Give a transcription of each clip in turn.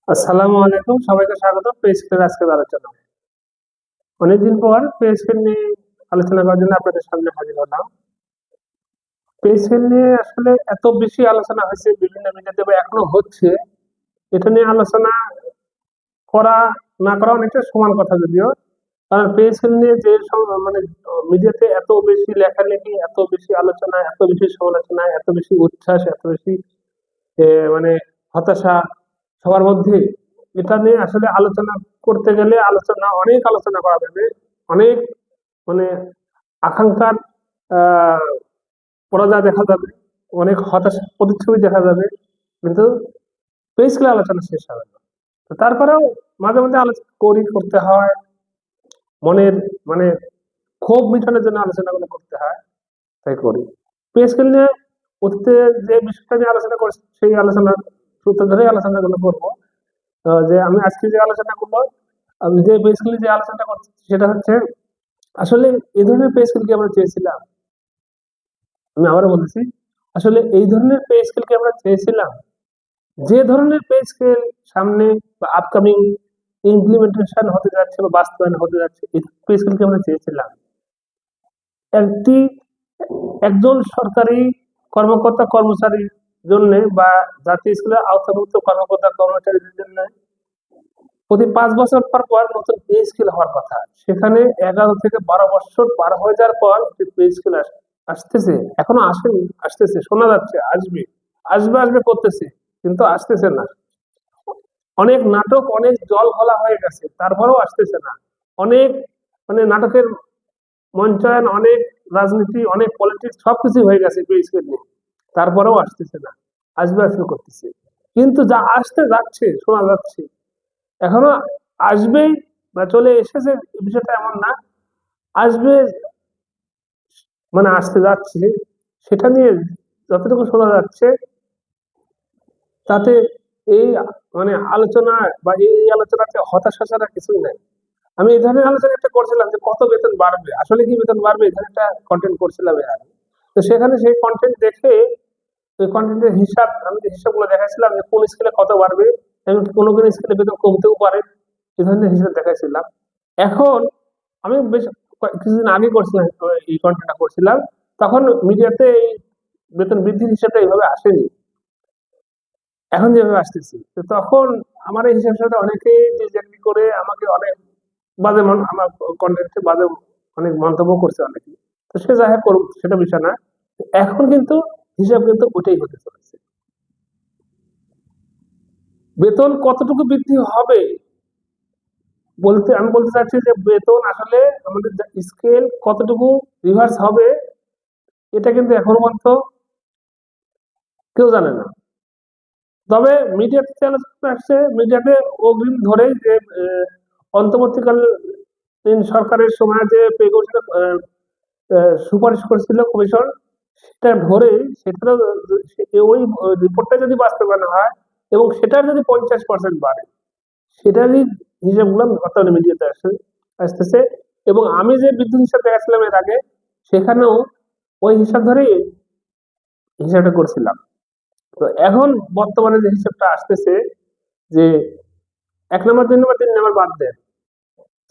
আসসালামু আলাইকুম, সবাইকে স্বাগত পে স্কেলের আজকের আলোচনা। অনেকদিন পর পে স্কেল নিয়ে আলোচনা করার জন্য আপনাদের সামনে হাজির হলাম। পে স্কেল নিয়ে আসলে এত বেশি আলোচনা হয়েছে বিভিন্ন মিডিয়াতে বা এখনো হচ্ছে, এটা নিয়ে আলোচনা করা না করা অনেকটা সমান কথা যদিও। কারণ পে স্কেল নিয়ে যে মানে মিডিয়াতে এত বেশি লেখালেখি, এত বেশি আলোচনা, এত বেশি সমালোচনা, এত বেশি উচ্ছ্বাস, এত বেশি মানে হতাশা সবার মধ্যে, এটা নিয়ে আসলে আলোচনা করতে গেলে অনেক আলোচনা করা যাবে, অনেক মানে আকাঙ্ক্ষার আহ পরাজয় দেখা যাবে, অনেক হতাশা প্রতিচ্ছবি দেখা যাবে, কিন্তু বেসিক্যালি আলোচনা শেষ হবে না। তো তারপরেও মাঝে মধ্যে আলোচনা করতে হয়, মনের মানে ক্ষোভ মিটানোর জন্য আলোচনাগুলো করতে হয়, তাই করি। বেসিক্যালি নিয়ে অতীতে যে বিষয়টা নিয়ে আলোচনা করছি সেই আলোচনার সূত্র ধরে আলোচনাগুলো করবো। যে আমি আজকে যে আলোচনা করবো, আমি যে বেসিক্যালি যে আলোচনাটা করছি সেটা হচ্ছে আসলে এই ধরনের পে স্কেল কি আমরা চেয়েছিলাম। আমি আবারও বলতেছি, আসলে এই ধরনের পে স্কেল কি আমরা চেয়েছিলাম। যে ধরনের পে স্কেল সামনে বা আপকামিং ইমপ্লিমেন্টেশন হতে যাচ্ছে বা বাস্তবায়ন হতে যাচ্ছে, এই পে স্কেল কি আমরা চেয়েছিলাম। একটি একজন সরকারি কর্মকর্তা কর্মচারীর জন্য বা জাতীয় স্কুলের আওতাভুক্ত কর্মকর্তা কর্মচারীদের জন্য প্রতি 5 বছর পর পর নতুন পে স্কেল হওয়ার কথা, সেখানে 11 থেকে 12 বছর পার হয়ে যাওয়ার পর পে স্কেল আসতেছে, এখনো আসেনি, আসতেছে, শোনা যাচ্ছে আসবে আসবে আসবে করতেছে, কিন্তু আসতেছে না। অনেক নাটক, অনেক জল ঘোলা হয়ে গেছে, তারপরেও আসতেছে না। অনেক নাটকের মঞ্চায়ন, অনেক রাজনীতি, অনেক পলিটিক্স সবকিছু হয়ে গেছে পে স্কেল নিয়ে, তারপরেও আসতেছে না। আসবে আসবে করতেছে, কিন্তু যা আসতে যাচ্ছে শোনা যাচ্ছে এখনো আসবেই বা চলে এসেছে, এই বিষয়টা এমন না। আসবে আসতে যাচ্ছে, সেটা নিয়ে যতটুকু শোনা যাচ্ছে তাতে এই আলোচনা বা এই আলোচনাতে হতাশা ছাড়া কিছুই নাই। আমি এই ধরনের আলোচনা একটা করছিলাম যে কত বেতন বাড়বে, আসলে কি বেতন বাড়বে, এই ধরনের একটা কন্টেন্ট করছিলাম এর আগে। তো সেখানে সেই কন্টেন্ট দেখে ওই কন্টেন্টের হিসাব, আমি যে হিসাবগুলো দেখাইছিলাম যে কোন স্কেলে কত বাড়বে এবং কোনো কোনো স্কেলে বেতন কমতেও পারে, এই ধরনের হিসাব দেখাইছিলাম। এখন আমি বেশ কিছুদিন আগে করছিলাম, এই কন্টেন্টটা করছিলাম, তখন মিডিয়াতে এই বেতন বৃদ্ধির হিসাবটা এইভাবে আসেনি, এখন যেভাবে আসতেছি। তো তখন আমার এই হিসাবের সাথে অনেকেই ডিসএগ্রি করে আমাকে অনেক আমার কন্টেন্টে বাজে অনেক মন্তব্য করছে অনেকে। তো সে যাই হোক করুক, সেটা বিষয় না। এখন কিন্তু হিসাব কিন্তু ওটাই হতে চলেছে। বেতন কতটুকু বৃদ্ধি হবে বলতে, আমি বলতে চাচ্ছি যে বেতন আসলে আমাদের স্কেল কতটুকু রিভার্স হবে, এটা কিন্তু এখনো পর্যন্ত কেউ জানে না। তবে মিডিয়াতে আলোচনা আসছে, মিডিয়াতে অগ্রিম ধরে যে অন্তর্বর্তীকালীন সরকারের সময় যে পে কমিশন সুপারিশ করেছিল কমিশন, সেটা ধরে সেটা ওই রিপোর্টটা যদি বাস্তবায়ন হয় এবং সেটার যদি 50% বাড়ে, সেটারই হিসাবগুলো বর্তমানে মিডিয়াতে আসতেছে। এবং আমি যে বিদ্যুৎ হিসাব দেখাচ্ছিলাম এর আগে, সেখানেও ওই হিসাব ধরেই হিসাবটা করছিলাম। তো এখন বর্তমানে যে হিসাবটা আসতেছে যে 1 নম্বর, 2 নম্বর, 3 নম্বর বাদ দেন,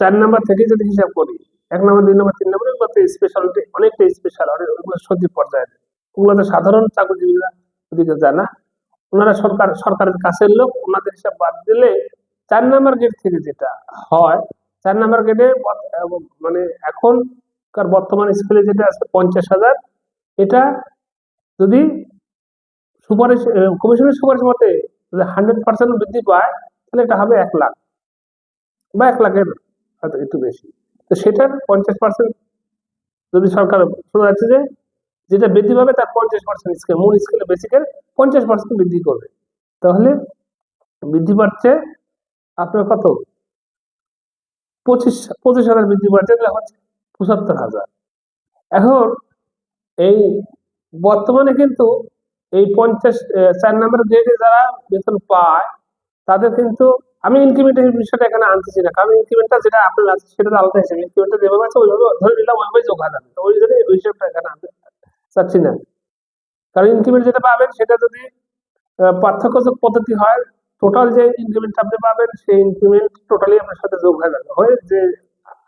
4 নম্বর থেকে যদি হিসাব করি, 1 নম্বর, 2 নম্বর, 3 নম্বর স্পেশালিটি, অনেকটা স্পেশাল, অনেক সত্যি পর্যায়ে, ওগুলো সাধারণ চাকরিজীবীরা ওদিকে যায় না। ওনারা সরকারের কাছের লোক, ওনাদের হিসাব বাদ দিলে 4 নম্বর গেট থেকে যেটা হয়, 4 নম্বর গেটে এখনকার বর্তমান স্কেলে যেটা আছে 50,000, এটা যদি সুপারিশ কমিশনের সুপারিশ মতে যদি 100% বৃদ্ধি পায়, তাহলে এটা হবে 1 লাখ বা 1 লাখের হয়তো একটু বেশি। তো সেটার 50% যদি সরকার, শোনা যাচ্ছে যে যেটা বৃদ্ধি পাবে তার 50% স্কেল, মূল স্কেলে বেসিকের 50% বৃদ্ধি করবে, তাহলে বৃদ্ধি পাচ্ছে আপনার কত, 25,000 বৃদ্ধি পাচ্ছে, তাহলে হচ্ছে 75,000। এখন এই বর্তমানে কিন্তু এই 4 নম্বর গ্রেডে যারা বেতন পায় তাদের কিন্তু, আমি ইনক্রিমেন্টের বিষয়টা এখানে আনতেছি না, কারণ ইনক্রিমেন্টটা যেটা আপনার আছে সেটা তো আলাদা হিসেবে, ইনক্রিমেন্টটা যেভাবে আছে ওইভাবে ধরে নিলাম, ওইভাবে যোগ হয়ে যাবে। তো ওই জন্য ওই হিসাবটা এখানে আনতে চাচ্ছি না। কারণ ইনক্রিমেন্ট যেটা পাবেন সেটা যদি পার্থক্য যোগ পদ্ধতি হয়, টোটাল যে ইনক্রিমেন্ট আপনি পাবেন সেই ইনক্রিমেন্ট টোটালি আপনার সাথে যোগ হয়ে যাবে, হয়ে যে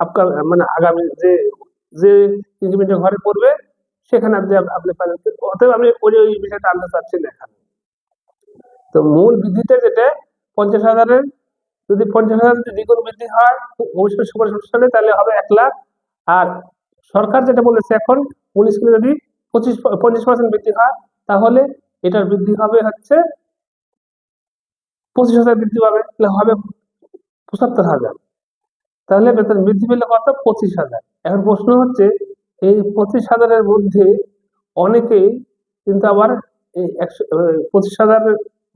আপনার মানে আগামী যে যে ইনক্রিমেন্টের ঘরে পড়বে সেখানে আপনি পাবেন। অতএব আমি ওই বিষয়টা আনতে চাচ্ছি না এখানে। তো মূল বৃদ্ধিটা যেটা 50,000-এর, যদি 50,000 যদি দ্বিগুণ বৃদ্ধি হয় 1965 সালে তাহলে হবে 1 লাখ। আর সরকার যেটা বলেছে এখন মূল স্কেলে যদি 50% বৃদ্ধি হয় তাহলে এটার বৃদ্ধি হবে হচ্ছে 25,000 বৃদ্ধি পাবে, তাহলে হবে 75,000। তাহলে বেতন বৃদ্ধি পেলে কত? 25,000। এখন প্রশ্ন হচ্ছে এই 25,000-এর মধ্যে অনেকেই কিন্তু আবার এই 25,000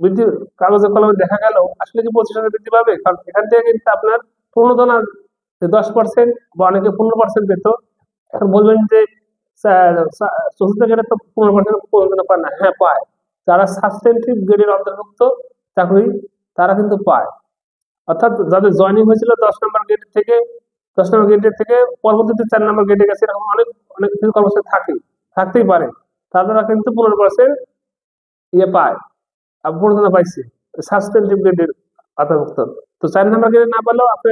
বৃদ্ধি কাগজে কলমে দেখা গেল আসলে কি 25,000 বৃদ্ধি পাবে? কারণ এখান থেকে কিন্তু আপনার প্রণোদনা 10% বা অনেকে 15% পেত। এখন বলবেন যে চতুর্থ গ্রেডে তো 15% প্রণোদনা পায় না। হ্যাঁ পায়, যারা সাবস্টেন্টিভ গ্রেডের অন্তর্ভুক্ত চাকরি তারা কিন্তু পায়। অর্থাৎ যাদের জয়েনিং হয়েছিল 10 নম্বর গ্রেড থেকে, 10 নম্বর গ্রেডের থেকে পরবর্তীতে 4 নম্বর গ্রেডে গেছে, এরকম অনেক অনেক কিছু কর্মচারী থাকতেই পারে, তারা কিন্তু 15% ইয়ে পায়, প্রণোদনা পাইছে সাবস্টেন্টিভ গ্রেডের অন্তর্ভুক্ত। তো 4 নম্বর গ্রেডে না পেলেও আপনি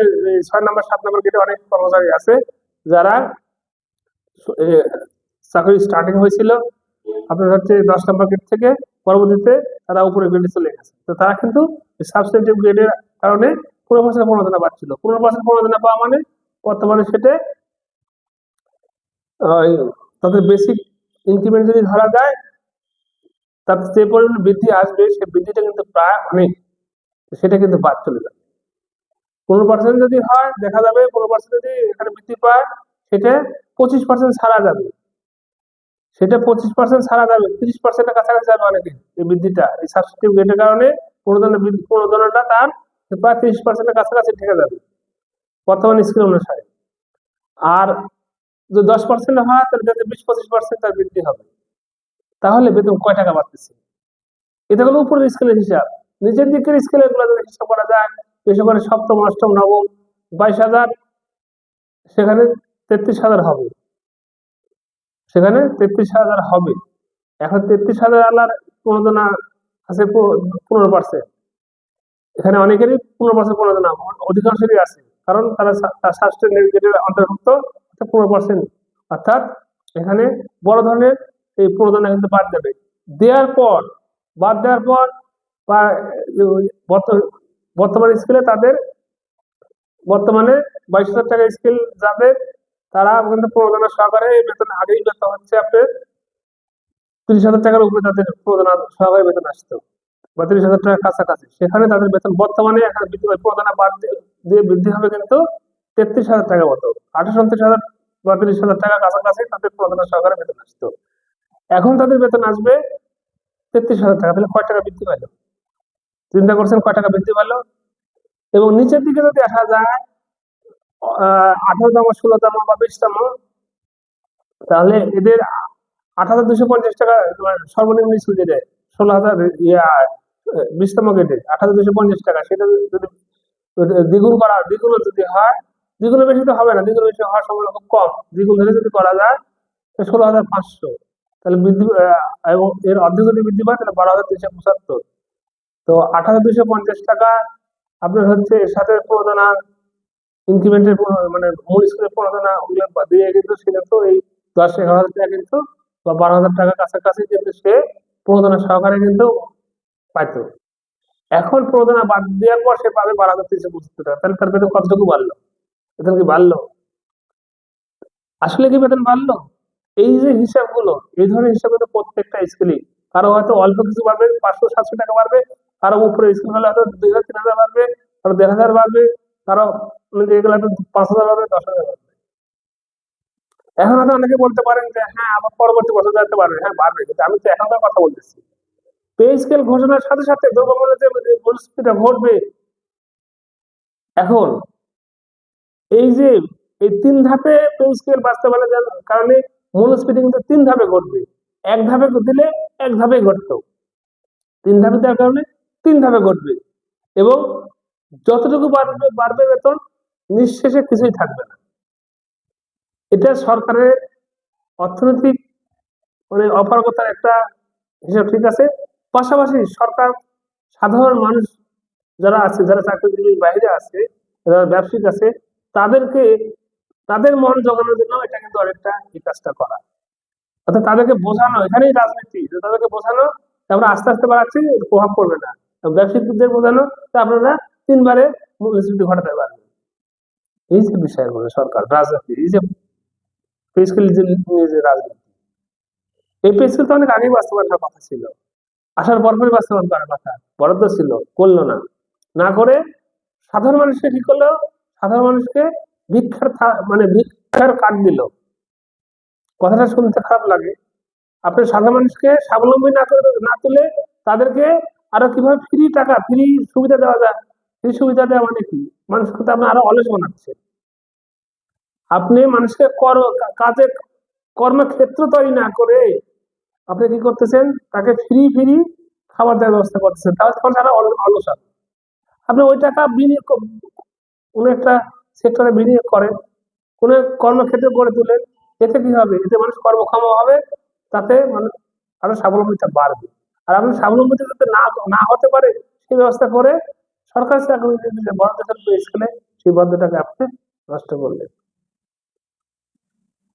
6 নম্বর 7 নম্বর গ্রেডে অনেক কর্মচারী আছে যারা চাকরি স্টার্টিং হয়েছিল আপনার হচ্ছে 10 নম্বর গ্রেড থেকে, পরবর্তীতে তারা উপরে গ্রেডে চলে গেছে। তো তারা কিন্তু সাবস্টেন্টিভ গ্রেডের কারণে 15% প্রণোদনা পাচ্ছিল। 15% প্রণোদনা পাওয়া মানে বর্তমানে সেটা তাদের বেসিক ইনক্রিমেন্ট যদি ধরা যায় তাতে যে পরিমাণ বৃদ্ধি আসবে সে বৃদ্ধিটা কিন্তু প্রায় অনেক, সেটা কিন্তু বাদ চলে যাবে। 15% যদি হয় দেখা যাবে 15% যদি এখানে বৃদ্ধি পায় সেটা 25% ছাড়া যাবে, সেটা 25% ছাড়া যাবে, 30%-এর কাছাকাছি যাবে অনেকে। এই বৃদ্ধিটা এই সাবস্টিটিউট গ্রেডের কারণে প্রণোদনাটা তার প্রায় 30%-এর কাছাকাছি ঠেকে যাবে বর্তমান স্কেল অনুসারে। আর যদি 10% হয় তাহলে 20-25% তার বৃদ্ধি হবে। তাহলে বেতন কয় টাকা বাড়তেছে? এটা হলো উপরের স্কেলের হিসাব। নিচের দিকের স্কেলে এগুলো যদি হিসাব করা যায়, বিশেষ করে সপ্তম, অষ্টম, নবম 22,000, সেখানে 33,000 হবে, সেখানে 33,000 হবে। এখন 33,000 আলার প্রণোদনা আছে 15%। এখানে অনেকেরই 15% প্রণোদনা অধিকাংশেরই আছে, কারণ তারা সাবস্টেন্টিভ অন্তর্ভুক্ত 15%। অর্থাৎ এখানে বড় ধরনের এই প্রণোদনা কিন্তু বাদ দেবে। বাদ দেওয়ার পর বা বর্তমান স্কেলে তাদের বর্তমানে 22,000 টাকা স্কেল যাদের তারা কিন্তু প্রণোদনা সহকারে বেতন আগেই বেতন হচ্ছে আপনার 30,000 টাকার উপরে তাদের প্রণোদনা সহকারে বেতন আসতো বা 30,000 টাকার কাছাকাছি। সেখানে তাদের বেতন বর্তমানে এখন প্রণোদনা বাদ দিয়ে বৃদ্ধি হবে কিন্তু 33,000 টাকা মতো, 28-29,000 বা 30,000 টাকার কাছাকাছি তাদের প্রণোদনা সহকারে বেতন আসতো। এখন তাদের বেতন আসবে 33,000 টাকা। তাহলে কয় টাকা বৃদ্ধি পেল? চিন্তা করছেন কয় টাকা বৃদ্ধি পেল? এবং নিচের দিকে যদি আসা যায় 18তম, 16তম বা 20তম, তাহলে এদের 8,250 টাকা সর্বনিম্ন স্কুল দেয়। 16,000 20তম গ্রেডে 8,250 টাকা, সেটা যদি দ্বিগুণ যদি হয়, দ্বিগুণের বেশি তো হবে না, দ্বিগুণ বেশি হওয়ার সম্ভাবনা খুব কম, দ্বিগুণ ধরে যদি করা যায় 16,500, তাহলে বৃদ্ধি এবং এর অর্ধেক যদি বৃদ্ধি পায় তাহলে 12,375। তো 8,250 টাকা আপনার হচ্ছে এর সাথে প্রণোদনা ইনক্রিমেন্টের মানে মূল স্কুলের প্রণোদনা দিয়ে কিন্তু সে কিন্তু এই 10-11,000 টাকা কিন্তু বা 12,000 টাকার কাছাকাছি কিন্তু সে প্রণোদনা সহকারে কিন্তু পাইতো। এখন প্রণোদনা বাদ দেওয়ার পর সে পাবে 12,375 টাকা। তাহলে তার বেতন কতটুকু বাড়লো? বেতন কি বাড়লো? আসলে কি বেতন বাড়লো? এই যে হিসাবগুলো, এই ধরনের হিসাব কিন্তু প্রত্যেকটা স্কেলে কারো হয়তো অল্প কিছু বাড়বে, 500-700 টাকা বাড়বে, কারো উপরে স্কেল হলে হয়তো 2,000-3,000 বাড়বে, কারো 1,500 বাড়বে, কারো এগুলো হয়তো 5,000 বাড়বে, 10,000 বাড়বে। এখন হয়তো অনেকে বলতে পারেন যে হ্যাঁ আবার পরবর্তী বছর যেতে পারবে, হ্যাঁ বাড়বে, কিন্তু আমি তো এখনকার কথা বলতেছি। পে স্কেল ঘোষণার সাথে সাথে দ্রব্যমূল্যের যে মূল্যস্ফীতিটা ঘটবে, এখন এই যে এই 3 ধাপে পে স্কেল বাস্তবায়নের কারণে মূল্যস্ফীতি কিন্তু 3 ধাপে ঘটবে। 1 ধাপে দিলে 1 ধাপে ঘটতো, 3 ধাপে দেওয়ার কারণে 3 ধাপে ঘটবে, এবং যতটুকু বাড়বে বেতন নিঃশেষে কিছুই থাকবে না। এটা সরকারের অর্থনৈতিক মানে অপারগতার একটা হিসাব, ঠিক আছে। পাশাপাশি সরকার সাধারণ মানুষ যারা আছে, যারা চাকরিজীবীর বাইরে আছে, যারা ব্যবসায়িক আছে, তাদেরকে তাদের মন জোগানোর জন্য এটা কিন্তু অনেকটা এই কাজটা করা। অর্থাৎ তাদেরকে বোঝানো, এখানেই রাজনীতি, যে তাদেরকে বোঝানো যে আমরা আস্তে আস্তে বাড়াচ্ছি, এর প্রভাব পড়বে না। ব্যবসায়িকদের বোঝানো যে আপনারা 3 বারে মূল্যস্ফীতি ঘটাতে পারবেন। এই যে বিষয়গুলো সরকার রাজনীতি, এই যে পে স্কেল নিয়ে যে রাজনীতি, এই পে স্কেল তো অনেক আগেই বাস্তবায়ন হওয়ার কথা ছিল, আসার পরপরই বাস্তবায়ন করার কথা, বরাদ্দ ছিল, করলো না। না করে সাধারণ মানুষকে কি করলো, সাধারণ মানুষকে মানে ভিক্ষার কার্ড দিল। কথাটা শুনতে খারাপ লাগে, আপনি সাধারণ মানুষকে স্বাবলম্বী না করে, না তুলে তাদেরকে আরো কিভাবে ফ্রি টাকা, ফ্রি সুবিধা দেওয়া যায়। ফ্রি সুবিধা দেওয়া মানে কি, মানুষকে তো আপনি আরো অলস বানাচ্ছে। আপনি মানুষকে কাজে কর্মক্ষেত্র তৈরি না করে আপনি কি করতেছেন, তাকে ফ্রি ফ্রি খাবার দেওয়ার ব্যবস্থা করতেছেন, তাহলে তখন তারা অলস হবে। আপনি ওই টাকা বিনিয়োগ কোন একটা সেক্টরে বিনিয়োগ করেন, কোন কর্মক্ষেত্র গড়ে তোলেন, এতে কি হবে, এতে মানুষ কর্মক্ষম হবে, তাতে মানুষ আরো স্বাবলম্বিতা বাড়বে। আর আপনি স্বাবলম্বিতা যাতে না হতে পারে সেই ব্যবস্থা করে সরকার চাকরি যে বরাদ্দ স্কেলে সেই বরাদ্দটাকে আপনি নষ্ট করলেন।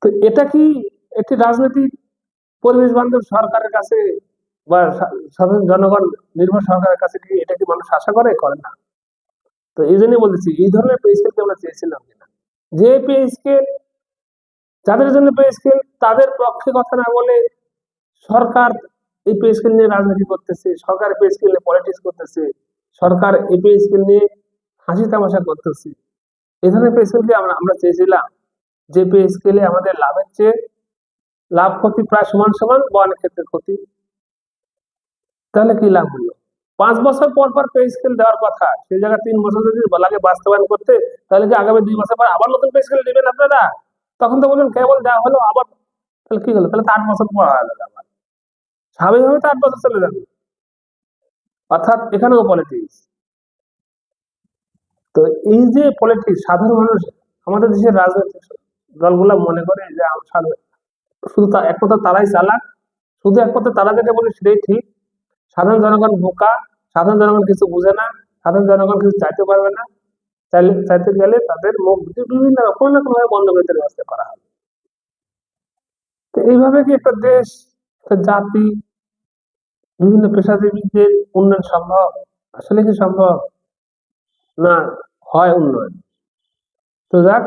তো এটা কি একটি রাজনৈতিক পরিবেশ বান্ধব সরকারের কাছে বা সাধারণ জনগণ নির্ভর সরকারের কাছে কি এটা কি মানুষ আশা করে না? তো এই জন্যই বলেছি এই ধরনের পে স্কেল আমরা চেয়েছিলাম কিনা, যে পে স্কেল, যাদের জন্য পে স্কেল তাদের পক্ষে কথা না বলে সরকার এই পে স্কেল নিয়ে রাজনীতি করতেছে, সরকার পে স্কেল নিয়ে পলিটিক্স করতেছে, সরকার এই পে স্কেল নিয়ে হাসি তামাশা করতেছে। এই ধরনের পে স্কেলকে আমরা চেয়েছিলাম যে পে স্কেলে আমাদের লাভের চেয়ে লাভ ক্ষতি প্রায় সমান সমান বা অনেক ক্ষেত্রে ক্ষতি। তাহলে কি লাভ হলো, 5 বছর পর পর পে স্কেল দেওয়ার কথা, সেই জায়গায় 3 বছর যদি লাগে বাস্তবায়ন করতে, তাহলে কি আগামী 2 বছর পর আবার নতুন পে স্কেল নেবেন আপনারা? তখন তো বলবেন কেবল দেওয়া হলো আবার, তাহলে কি হলো, তাহলে তো 8 বছর পর হয়ে গেল আবার, স্বাভাবিকভাবে তো 8 বছর চলে যাবে। অর্থাৎ এখানেও পলিটিক্স। তো এই যে পলিটিক্স, সাধারণ মানুষ, আমাদের দেশের রাজনৈতিক দলগুলা মনে করে যে শুধু একমাত্র তারাই চালাক, শুধু একমাত্র তারা যেটা বলে সেটাই ঠিক, সাধারণ জনগণ বোকা, সাধারণ জনগণ কিছু বুঝে না, সাধারণ জনগণ কিছু চাইতে পারবে না, চাইতে গেলে তাদের মুখ বিভিন্ন রকম না কোনো বন্ধ করে দেওয়ার ব্যবস্থা করা হবে। তো এইভাবে কি একটা দেশ, একটা জাতি, বিভিন্ন পেশাজীবীদের উন্নয়ন সম্ভব? আসলে কি সম্ভব? না হয় উন্নয়ন। তো যাক,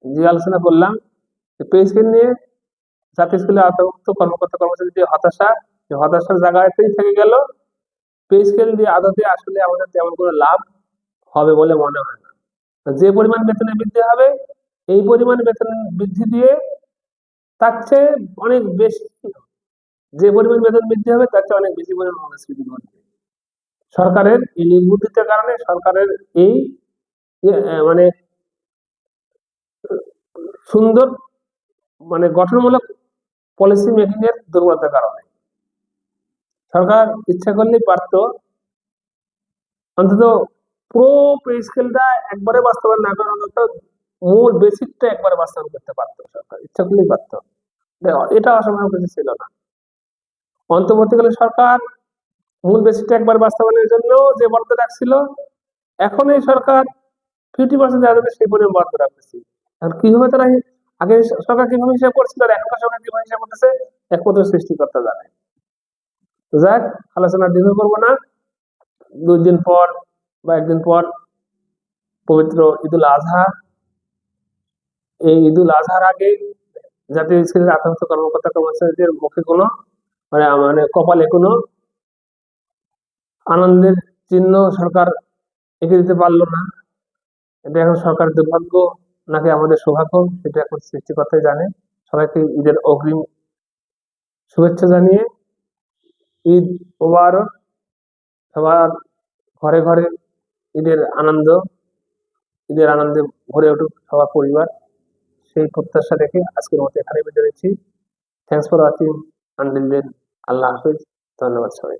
যে আলোচনা করলাম পে স্কেল নিয়ে, জাতীয় স্কুলে আওতাভুক্ত কর্মকর্তা কর্মচারী যে হতাশা, যে হতাশার জায়গাতেই থেকে গেল। পে স্কেল দিয়ে আদতে আসলে আমাদের তেমন কোনো লাভ হবে বলে মনে হয় না। যে পরিমাণ বেতনে বৃদ্ধি হবে, এই পরিমাণ বেতন বৃদ্ধি দিয়ে তার চেয়ে অনেক বেশি, যে পরিমাণ বেতন বৃদ্ধি হবে তার চেয়ে অনেক বেশি পরিমাণ মূল্যস্ফীতি ঘটবে। সরকারের এই নির্বুদ্ধিতার কারণে, সরকারের এই মানে সুন্দর মানে গঠনমূলক পলিসি মেকিং এর দুর্বলতার কারণে সরকার ইচ্ছা করলেই পারতো অন্তত পুরো পে স্কেলটা একবারে বাস্তবায়ন না করার মতো মূল বেসিকটা একবারে বাস্তবায়ন করতে পারতো, সরকার ইচ্ছা করলেই পারতো। এটা অসম্ভব কিছু ছিল না। অন্তর্বর্তীকালে সরকার মূল বেসিকটা একবার বাস্তবায়নের জন্য যে বরাদ্দ রাখছিল, এখন এই সরকার 50% দেওয়া যাবে সেই পরিমাণ বরাদ্দ রাখতেছে। আর কিভাবে তারা, আগে সরকার কিভাবে হিসাব করছিল আর এখনকার সরকার কিভাবে হিসাব করতেছে, একমাত্র সৃষ্টিকর্তা জানে। তো যাক, আলোচনা দীর্ঘ করবো না। 2 দিন পর বা 1 দিন পর পবিত্র ঈদুল আজহা। এই ঈদুল আজহার আগে জাতীয় স্কুলের আতঙ্ক কর্মকর্তা কর্মচারীদের মুখে কোনো মানে কপালে কোনো আনন্দের চিহ্ন সরকার এঁকে দিতে পারলো না। এটা এখন সরকারের দুর্ভাগ্য নাকি আমাদের সৌভাগ্য, সেটা এখন সৃষ্টিকর্তাই জানে। সবাইকে ঈদের অগ্রিম শুভেচ্ছা জানিয়ে ঈদ মোবারক, সবার ঘরে ঘরে ঈদের আনন্দে ভরে উঠুক সবার পরিবার, সেই প্রত্যাশা রেখে আজকের মতো এখানে বিদায় নিচ্ছি। Thanks for watching, until then, আল্লাহ হাফিজ, ধন্যবাদ সবাই।